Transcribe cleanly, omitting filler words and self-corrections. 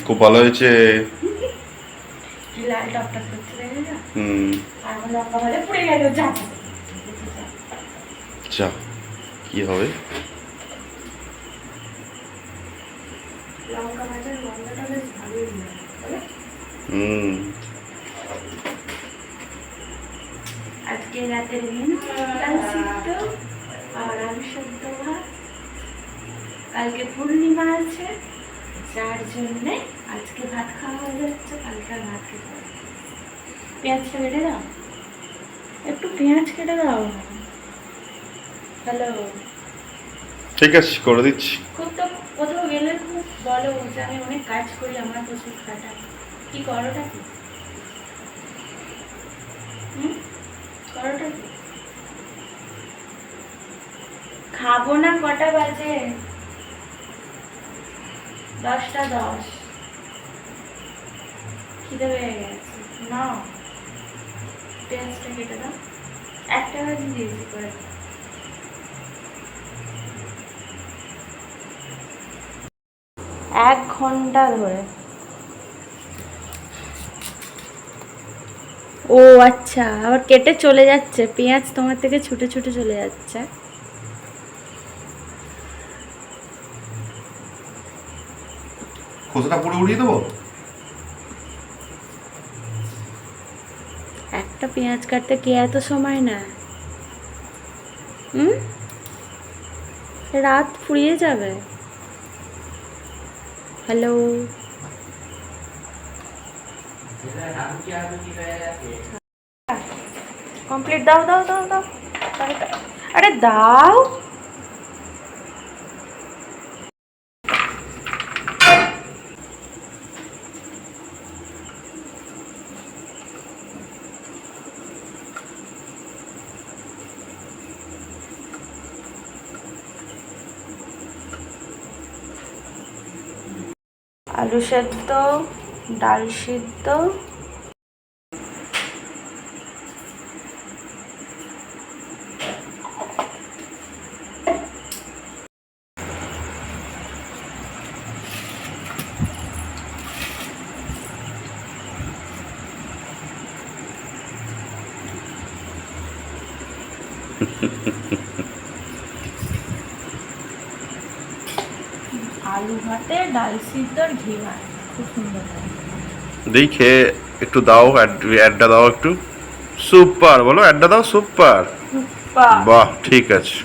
খুব ভালো হয়েছে। লাল টকটক করছে দেখে না? আর আমার লঙ্কা ভাজা পুড়ে গেল। যা কি হবে? লঙ্কা ভাজার গন্ধটা বেশ ভালোই লাগে, বলো? আজকে রাতের মেনু ডাল সিদ্ধ আর আলু সেদ্ধ ভাত। কালকে পূর্ণিমা আছে, যার জন্যে আজকে ভাত খাওয়া হয়ে যাচ্ছে, কালকে আর ভাত খেতে হবে। পেঁয়াজটা কেটে দাও, একটু পেঁয়াজ কেটে দাও। হ্যালো, ঠিক আছে, করে দিচ্ছি। খুব তো কোথাও গেলে খুব বলো যে আমি অনেক কাজ করি, আমার প্রচুর খাটা। কি করোটা কি? করোটা কি? খাবো না। কটা বাজে? 10টা 10। খিদে পেয়ে গেছে না। পেঁয়াজটা কেটে দাও। একটা ভাজি দিয়েছি করে। 1 ঘন্টা ধরে। ও আচ্ছা, আবার কেটে চলে যাচ্ছে পেঁয়াজ, তোমার থেকে ছুটে ছুটে চলে যাচ্ছে। খোসাটা পুরো উড়িয়ে দেবো? একটা পেঁয়াজ কাটতে কে এত সময় না? রাত ফুরিয়ে যাবে। Hello, complete. দাও দাও দাও দাও। আরে দাও। আলু সেদ্ধ, ডাল সিদ্ধ, আলু ভাতে ডাল সিদ্ধ আর ঘি ভাত, খুব সুন্দর। দেখে একটু দাও, অ্যাডটা দাও একটু। সুপার বলো, অ্যাডটা দাও। সুপার, বাহ, ঠিক আছে।